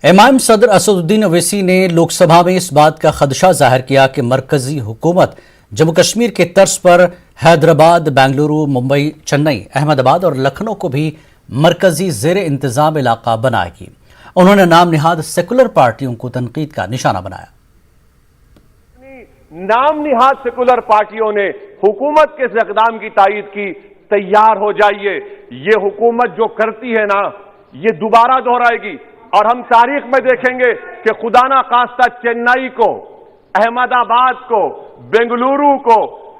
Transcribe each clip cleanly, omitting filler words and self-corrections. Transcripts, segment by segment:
इमाम सदर असदुद्दीन ओवैसी ने लोकसभा में इस बात का खदशा जाहिर किया कि मरकजी हुकूमत जम्मू कश्मीर के तर्ज पर हैदराबाद, बेंगलुरु, मुंबई, चेन्नई, अहमदाबाद और लखनऊ को भी मरकजी जेर इंतजाम इलाका बनाएगी। उन्होंने नाम निहाद सेकुलर पार्टियों को तनकीद का निशाना बनाया। नाम निहाद सेकुलर पार्टियों ने हुकूमत के इस इक़दाम की तायीद की, तैयार हो जाइए, ये हुकूमत जो करती है ना, ये दोबारा दोहराएगी। और हम तारीख में देखेंगे कि खुदा ना खास्ता चेन्नई को, अहमदाबाद को, बेंगलुरु को,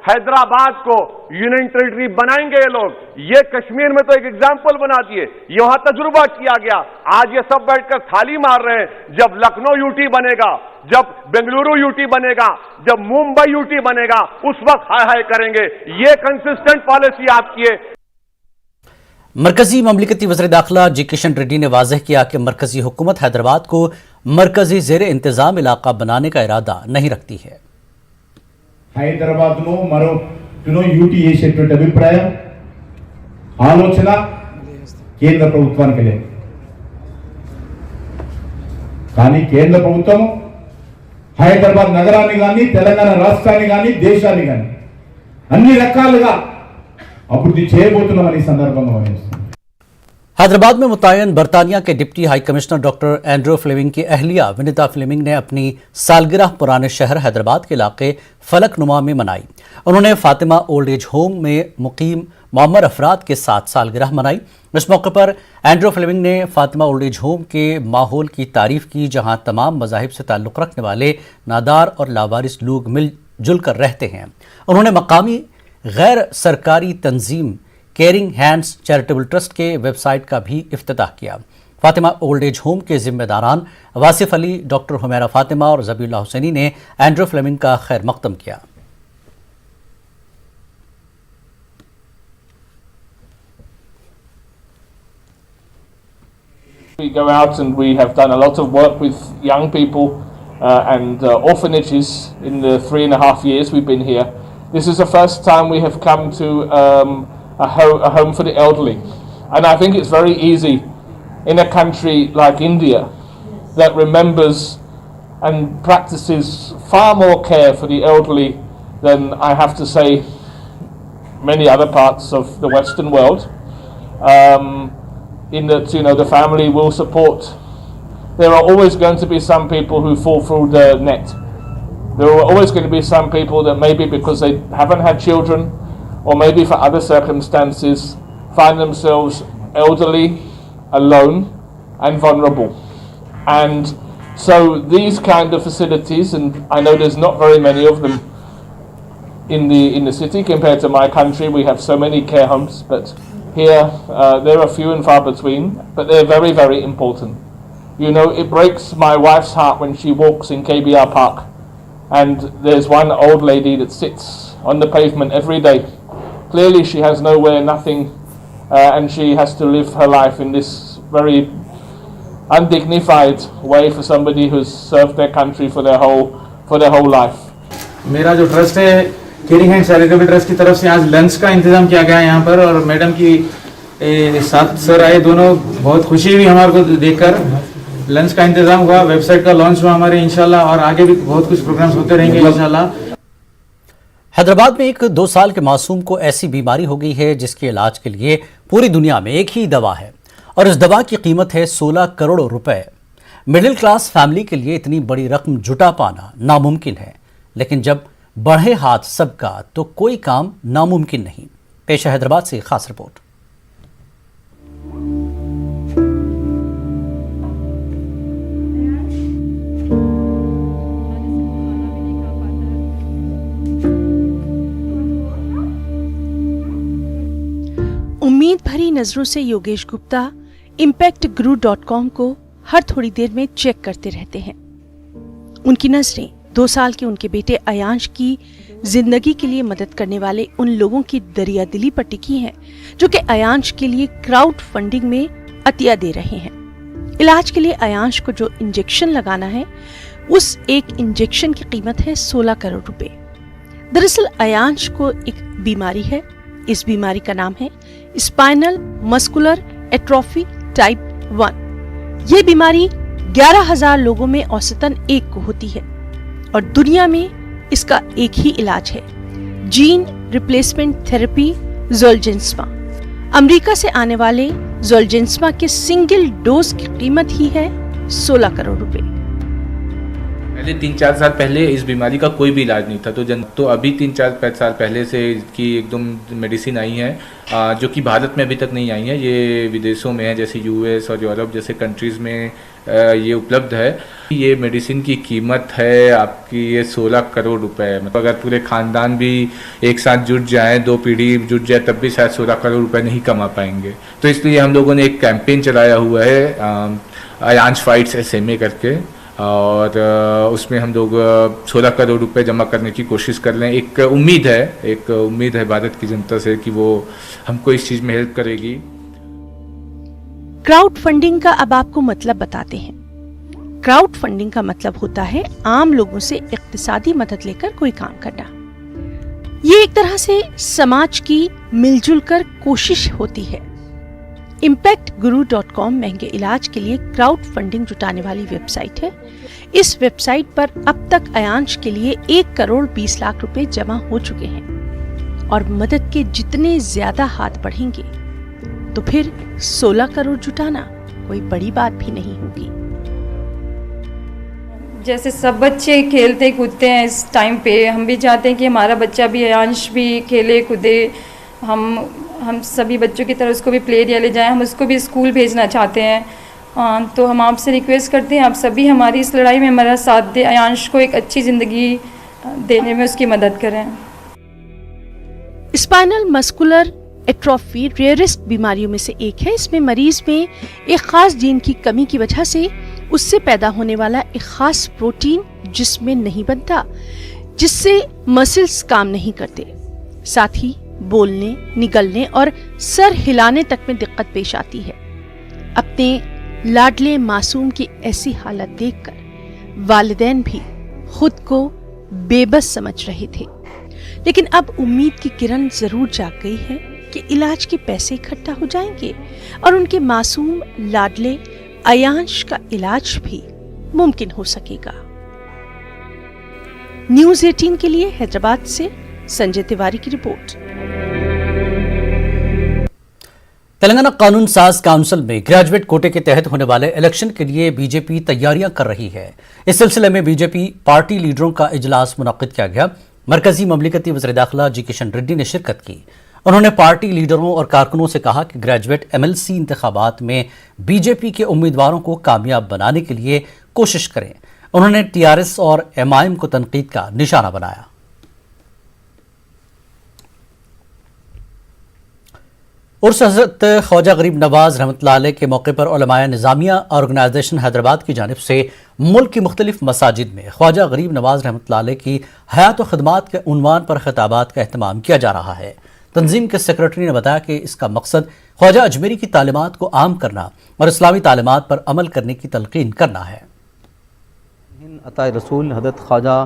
हैदराबाद को यूनियन टेरिटरी बनाएंगे ये लोग। ये कश्मीर में तो एक एग्जाम्पल बना दिए, ये वहां तजुर्बा किया गया। आज ये सब बैठकर थाली मार रहे हैं। जब लखनऊ यूटी बनेगा, जब बेंगलुरु यूटी बनेगा, जब मुंबई यूटी बनेगा, उस वक्त हाय हाय करेंगे। ये कंसिस्टेंट पॉलिसी आपकी है। मरकजी ममलिकती वज़ीर दाखिला जी किशन रेड्डी ने वाज़ेह किया कि मरकजी हुकूमत हैदराबाद को मरकजी जेर इंतजाम इलाका बनाने का इरादा नहीं रखती है। హైదరాబాద్ ను మరో యూటీ చేసేటువంటి అభిప్రాయం ఆలోచన కేంద్ర ప్రభుత్వానికి లేదు. కానీ కేంద్ర ప్రభుత్వం హైదరాబాద్ నగరాన్ని కానీ, తెలంగాణ రాష్ట్రాన్ని కానీ, దేశాన్ని కానీ అన్ని రకాలుగా అభివృద్ధి చేయబోతున్నామని సందర్భంగా భావిస్తున్నాం। हैदराबाद में मुतयन बरतानिया के deputy high commissioner doctor Andrew Fleming की अहलिया विनीता फ्लेमिंग ने अपनी सालगिरह पुराने शहर हैदराबाद के इलाके फलकनुमा में मनाई। उन्होंने फातिमा ओल्ड एज होम में मुकीम मौमर अफराद के साथ सालगिरह मनाई। इस मौके पर एंड्रू फ्लेमिंग ने फातिमा ओल्ड एज होम के माहौल की तारीफ की, जहां तमाम मज़ाहिब से ताल्लुक़ रखने वाले नादार और लावारिस लोग मिलजुल कर रहते हैं। उन्होंने मकामी गैर सरकारी तंजीम केयरिंग हैंड्स चैरिटेबल ट्रस्ट के वेबसाइट का भी इफ्तिताह किया। फातिमा ओल्ड एज होम के जिम्मेदारान वासिफ अली, डॉक्टर हुमैरा फातिमा और ज़बीउल्लाह हुसैनी ने एंड्रू फ्लेमिंग का खैर मकदम किया। We go out and we have done a lot of work with young people and orphanages in the 3.5 years we've been here. This is the first time we have come to a home for the elderly. And I think it's very easy in a country like India that remembers and practices far more care for the elderly than, I have to say, many other parts of the Western world. In that, the family will support. There are always going to be some people who fall through the net. There are always going to be some people that maybe because they haven't had children or maybe for other circumstances find themselves elderly, alone and vulnerable. And so these kind of facilities, and I know there's not very many of them in the city compared to my country. We have so many care homes, but here there are few and far between, but they're very, very important. It breaks my wife's heart when she walks in KBR Park and there's one old lady that sits on the pavement every day. Clearly she has nowhere, nothing, and she has to live her life in this very undignified way for somebody who's served their country for their whole life. मेरा जो trust है caring hand charitable trust की तरफ से आज lunch का इंतजाम किया गया है यहाँ पर, और मैडम की साथ सर आए, दोनों बहुत खुशी हुई हमारे को देखकर। लंच का इंतजाम हुआ, वेबसाइट का लॉन्च हुआ हमारे इंशाल्लाह, और आगे भी बहुत कुछ प्रोग्राम्स होते रहेंगे इंशाल्लाह। हैदराबाद में एक 2 साल के मासूम को ऐसी बीमारी हो गई है जिसके इलाज के लिए पूरी दुनिया में एक ही दवा है, और इस दवा की कीमत है 16 करोड़ रुपए। मिडिल क्लास फैमिली के लिए इतनी बड़ी रकम जुटा पाना नामुमकिन है, लेकिन जब बढ़े हाथ सबका तो कोई काम नामुमकिन नहीं। पेश है हैदराबाद से खास रिपोर्ट। उम्मीद भरी नजरों से योगेश गुप्ता impactguru.com को हर थोड़ी देर में चेक करते रहते हैं। उनकी नजरें 2 साल के उनके बेटे अयांश की जिंदगी के लिए मदद करने वाले उन लोगों की दरियादिली पर टिकी हैं जो कि अयांश के लिए क्राउड फंडिंग में अतिया दे रहे हैं। इलाज के लिए अयांश को जो इंजेक्शन लगाना है, उस एक इंजेक्शन की कीमत है 16 करोड़ रुपए। दरअसल अयांश को एक बीमारी है। इस बीमारी का नाम है स्पाइनल मस्कुलर एट्रोफी टाइप 1। ये बीमारी 11,000 लोगों में औसतन एक को होती है और दुनिया में इसका एक ही इलाज है, जीन रिप्लेसमेंट थेरेपी ज़ोलजेंस्मा। अमेरिका से आने वाले ज़ोलजेंस्मा के सिंगल डोज की कीमत ही है 16 करोड़ रुपए। पहले 3-4 साल पहले इस बीमारी का कोई भी इलाज नहीं था, तो अभी 3-4 साल पहले से इसकी एकदम मेडिसिन आई है, जो कि भारत में अभी तक नहीं आई है। ये विदेशों में है, जैसे यूएस और यूरोप जैसे कंट्रीज़ में ये उपलब्ध है। ये मेडिसिन की कीमत है आपकी ये 16 करोड़ रुपए। मतलब अगर पूरे ख़ानदान भी एक साथ जुट जाएं, 2 पीढ़ी जुट जाए, तब भी शायद 16 करोड़ रुपए नहीं कमा पाएंगे। तो इसलिए हम लोगों ने एक कैंपेन चलाया हुआ है, आयांश फाइट्स SMA करके, और उसमें हम लोग 16 करोड़ रुपए जमा करने की कोशिश कर रहे हैं। एक उम्मीद है भारत की जनता से कि वो हमको इस चीज़ में हेल्प करेगी। क्राउड फंडिंग का अब आपको मतलब बताते हैं। क्राउड फंडिंग का मतलब होता है आम लोगों से इक्तिसादी मदद लेकर कोई काम करना। ये एक तरह से समाज की मिलजुल कर कोशिश होती है। impactguru.com महंगे इलाज के लिए क्राउड फंडिंग जुटाने वाली वेबसाइट है। इस वेबसाइट पर अब तक अयांश के लिए 1 करोड़ 20 लाख रुपए जमा हो चुके हैं और मदद के जितने ज्यादा हाथ बढ़ेंगे तो फिर 16 करोड़ जुटाना कोई बड़ी बात भी नहीं होगी। जैसे सब बच्चे खेलते कूदते हैं इस टाइम पे, हम भी चाहते हैं कि हमारा बच्चा भी, अयांश भी खेले कूदे। हम सभी बच्चों की तरह उसको भी प्ले एरिया ले जाएं, हम उसको भी स्कूल भेजना चाहते हैं। तो हम आपसे रिक्वेस्ट करते हैं आप सभी हमारी इस लड़ाई में हमारा साथ दें, अयांश को एक अच्छी ज़िंदगी देने में उसकी मदद करें। स्पाइनल मस्कुलर एट्रोफी रेयरेस्ट बीमारियों में से एक है। इसमें मरीज में एक खास जीन की कमी की वजह से उससे पैदा होने वाला एक खास प्रोटीन जिसमें नहीं बनता, जिससे मसल्स काम नहीं करते। साथ ही बोलने, निगलने और सर हिलाने तक में दिक्कत पेश आती है। अपने लाडले मासूम की ऐसी हालत देखकर वालिदैन भी खुद को बेबस समझ रहे थे, लेकिन अब उम्मीद की किरण जरूर जाग गई है कि इलाज के पैसे इकट्ठा हो जाएंगे और उनके मासूम लाडले अयांश का इलाज भी मुमकिन हो सकेगा। न्यूज़ 18 के लिए हैदराबाद से संजय तिवारी की रिपोर्ट। तेलंगाना कानून साज काउंसिल में ग्रेजुएट कोटे के तहत होने वाले इलेक्शन के लिए बीजेपी तैयारियां कर रही है। इस सिलसिले में बीजेपी पार्टी लीडरों का इजलास मुनक्किद किया गया। मरकजी ममलिकती वज़ीर दाखिला जी किशन रेड्डी ने शिरकत की। उन्होंने पार्टी लीडरों और कारकुनों से कहा कि ग्रेजुएट MLC इंतखाबात में बीजेपी के उम्मीदवारों को कामयाब बनाने के लिए कोशिश करें। उन्होंने TRS और MIM को तनकीद का निशाना बनाया। उर्स हज़रत ख्वाजा गरीब नवाज रहमतुल्लाह अलैह के मौके पर उलमाए निज़ामिया ऑर्गेनाइजेशन हैदराबाद की जानिब से मुल्क की मुख्तलिफ मसाजिद में ख्वाजा गरीब नवाज रहमतुल्लाह अलैह की हयात व खिदमात के उन्वान पर खिताबात का अहतमाम किया जा रहा है। तंजीम के सेक्रेटरी ने बताया कि इसका मकसद ख्वाजा अजमेरी की तालीमात को आम करना और इस्लामी तालीमात पर अमल करने की तलकीन करना है। अता रसूल हज़रत ख्वाजा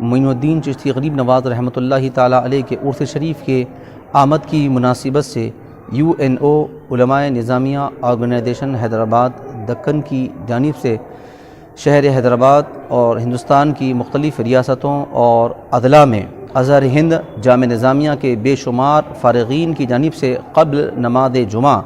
मोइनुद्दीन चिश्ती गरीब नवाज रहमतुल्लाह ताला अलैह के उर्स शरीफ के आमद की मुनासिबत से UNO उलमाए निज़ामिया ऑर्गेनाइजेशन हैदराबाद दक्कन की जानिब से शहर हैदराबाद और हिंदुस्तान की मुख्तलिफ़ रियासतों और अदला में अज़हर हिंद जामे निज़ामिया के बेशुमार फ़ारिगीन की जानिब से क़ब्ल नमाज जुमा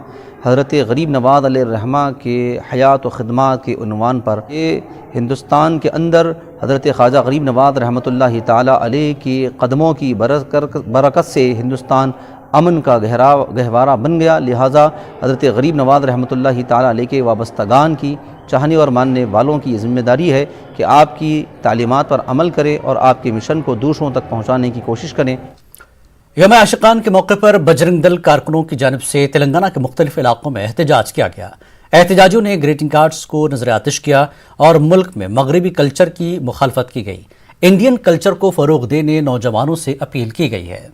हज़रत गरीब नवाज अलैहिर्रहमा के हयात व ख़िदमात के उन्वान पर ये हिंदुस्तान के अंदर हज़रत ख्वाजा गरीब नवाज रहमतुल्लाह ताला अलैह के कदमों की बरकत से हिंदुस्तान अमन का गहवारा बन गया। लिहाजा हज़रत गरीब नवाज रहमतुल्लाह ताला अलैह के वाबस्तगान की चाहने और मानने वालों की जिम्मेदारी है कि आपकी तालीमात पर अमल करें और आपके मिशन को दूसरों तक पहुँचाने की कोशिश करें। यौम आशिकान के मौके पर बजरंग दल कारकुनों की जानिब से तेलंगाना के मुख्तलिफ इलाकों में एहतजाज किया गया। एहतजाजियों ने ग्रीटिंग कार्ड्स को नजर आतिश किया और मुल्क में मगरबी कल्चर की मुखालफत की गई। इंडियन कल्चर को फ़रोग देने नौजवानों से अपील की गई है।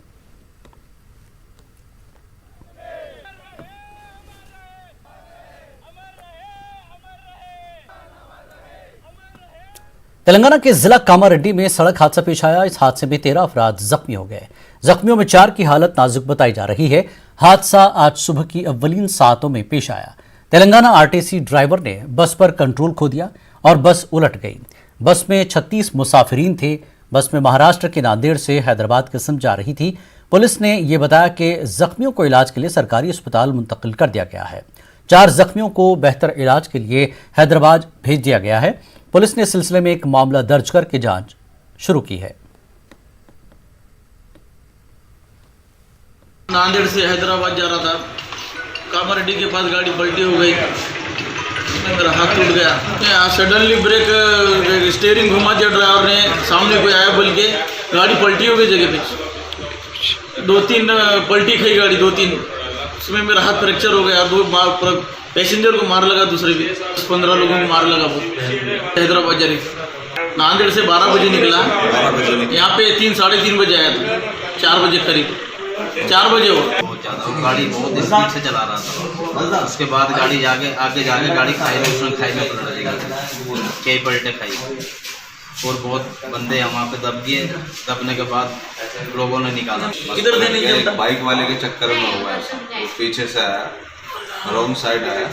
तेलंगाना के जिला कामारेड्डी में सड़क हादसा पेश आया। इस हादसे में 13 अफराद जख्मी हो गए। जख्मियों में 4 की हालत नाजुक बताई जा रही है। हादसा आज सुबह की अव्वलीन सातों में पेश आया। तेलंगाना RTC ड्राइवर ने बस पर कंट्रोल खो दिया और बस उलट गई। बस में 36 मुसाफिरीन थे। बस में महाराष्ट्र के नांदेड़ से हैदराबाद की सिमत जा रही थी। पुलिस ने यह बताया कि जख्मियों को इलाज के लिए सरकारी अस्पताल मुंतकिल कर दिया गया है। 4 जख्मियों को बेहतर इलाज के लिए हैदराबाद भेज दिया गया है। पुलिस ने इस सिलसिले में एक मामला दर्ज करके जांच शुरू की है। नांदेड़ से हैदराबाद जा रहा था, कामारेड्डी के पास गाड़ी पलटी हो गई, उसमें मेरा हाथ टूट गया। सडनली ब्रेक स्टीयरिंग घुमा दिया ड्राइवर ने, सामने कोई आया बोल के गाड़ी पलटी हो गई जगह पे। 2-3 पलटी खाई गाड़ी, 2-3, उसमें मेरा हाथ फ्रैक्चर हो गया। 2 पैसेंजर को मार लगा, दूसरे भी 15 लोगों को मार लगा। वो हैदराबाद जा रही, नांदेड़ से 12 बजे निकला, यहाँ पे 3-3:30 बजे आया था, 4 बजे करीब, 4 बजे हो। बहुत ज़्यादा गाड़ी बहुत स्पीड से चला रहा था। उसके बाद गाड़ी आगे जाके गाड़ी खाई में, उसने खाई में पलट गई, कई पलटे खाई और बहुत बंदे वहाँ पे दब गए। दबने के बाद लोगों ने निकाला। किधर देने के बाइक वाले के चक्कर में हुआ ऐसा। वो पीछे से आया, रॉन्ग साइड आया,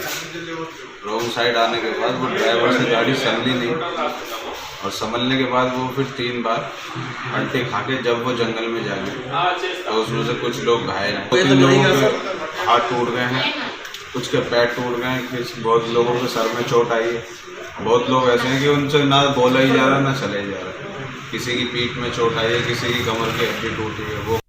रॉन्ग साइड आने के बाद वो ड्राइवर से गाड़ी संभली नहीं और संभलने के बाद वो फिर 3 बार पलटे खा के जब वो जंगल में जा गए तो उसमें से कुछ लोग घायल हैं। 2-3 लोगों के हाथ टूट गए हैं, कुछ के पैर टूट गए हैं, बहुत लोगों के सर में चोट आई है। बहुत लोग ऐसे हैं कि उनसे ना बोला ही जा रहा ना चला ही जा रहा। किसी की पीठ में चोट आई है, किसी की कमर की हड्डी टूटी है। वो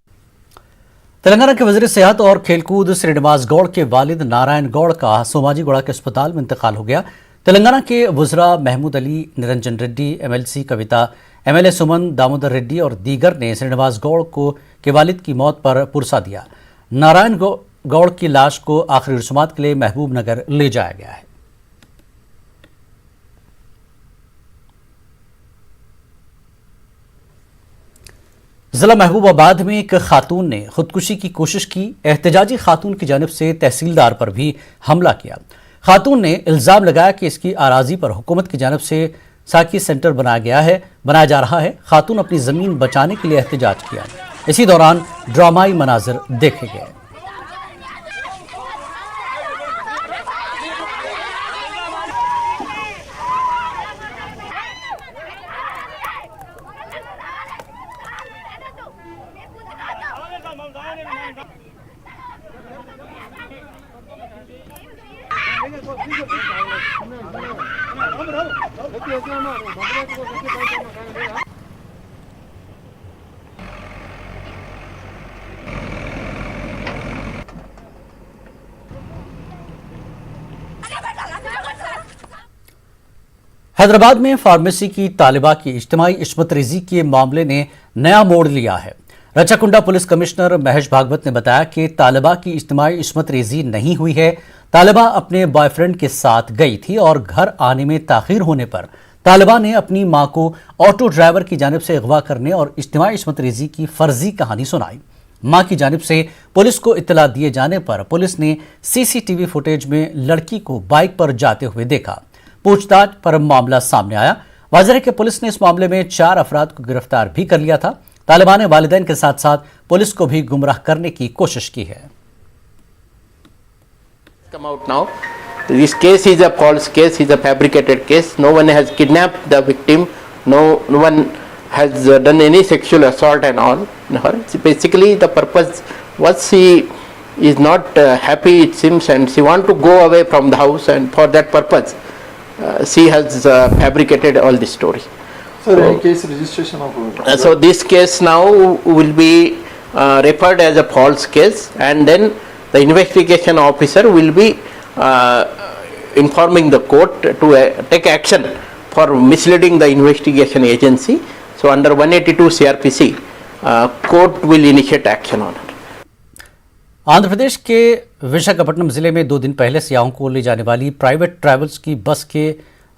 तेलंगाना के वज़ीर सेहत और खेलकूद श्रीनिवास गौड़ के वालिद नारायण गौड़ का सोमाजीगुड़ा के अस्पताल में इंतकाल हो गया। तेलंगाना के वज़रा महमूद अली, निरंजन रेड्डी, MLC कविता, MLA सुमन, दामोदर रेड्डी और दीगर ने श्रीनिवास गौड़ के वालिद की मौत पर पुरसा दिया। नारायण गौड़ की लाश को आखिरी रस्मात के लिए महबूब नगर ले जाया गया है। जिला महबूबाबाद में एक खातून ने खुदकुशी की कोशिश की। एहतजाजी खातून की जानिब से तहसीलदार पर भी हमला किया। खातून ने इल्ज़ाम लगाया कि इसकी आराजी पर हुकूमत की जानिब से साकी सेंटर बनाया जा रहा है। खातून अपनी ज़मीन बचाने के लिए एहतजाज किया। इसी दौरान ड्रामाई मनाजिर देखे गए। हैदराबाद में फार्मेसी की तालिबा की इज्तिमाई इस्मत रेजी के मामले ने नया मोड़ लिया है। रचाकुंडा पुलिस कमिश्नर महेश भागवत ने बताया कि तालिबा की इज्तिमाई इस्मत रेजी नहीं हुई है। तालिबा अपने बॉयफ्रेंड के साथ गई थी और घर आने में ताखीर होने पर तालिबा ने अपनी मां को ऑटो ड्राइवर की जानिब से अगवा करने और इज्तिमाई इस्मत रेजी की फर्जी कहानी सुनाई। मां की जानिब से पुलिस को इत्तला दिए जाने पर पुलिस ने CCTV फुटेज में लड़की को बाइक पर जाते हुए देखा। पूछताछ पर मामला सामने आया। वाज़ेह है कि पुलिस ने इस मामले में 4 अफराद को गिरफ्तार भी कर लिया था। तालिबान ने वालिदैन के साथ साथ पुलिस को भी गुमराह करने की कोशिश की है। Come out now. This case is a false case, is a fabricated case. No one has kidnapped the victim. No one has done any sexual assault and all. Basically, the purpose was she is not happy, it seems, and she want to go away from the house, and for that purpose, she has fabricated all this story. Sir, any case registration of so this case now will be referred as a false case, and then the investigation officer will be informing the court to take action for misleading the investigation agency. So under 182 CRPC, court will initiate action on it. Andhra Pradesh के विशाखापट्टनम जिले में 2 दिन पहले सियाहों को ले जाने वाली private travels की बस के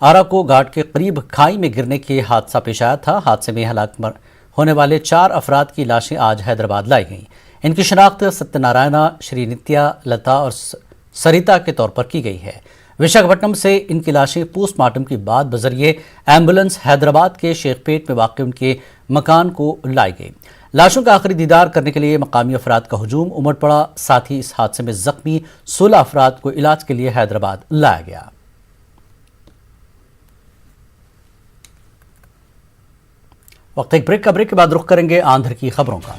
आराको घाट के करीब खाई में गिरने के हादसा पेश आया था। हादसे में हलाक होने वाले 4 अफराद की लाशें आज हैदराबाद लाई गईं। इनकी शनाख्त सत्यनारायणा, श्रीनित्या, लता और सरिता के तौर पर की गई है। विशाखापट्टनम से इनकी लाशें पोस्टमार्टम के बाद बजरिए एम्बुलेंस हैदराबाद के शेखपेट में वाक़ उनके मकान को लाई गई। लाशों का आखिरी दीदार करने के लिए मकामी अफराद का हुजूम उमड़ पड़ा। साथ ही इस हादसे में जख्मी 16 अफराद को इलाज के लिए हैदराबाद लाया गया। वक्त एक ब्रेक का, ब्रेक के बाद रुख करेंगे आंध्र की खबरों का।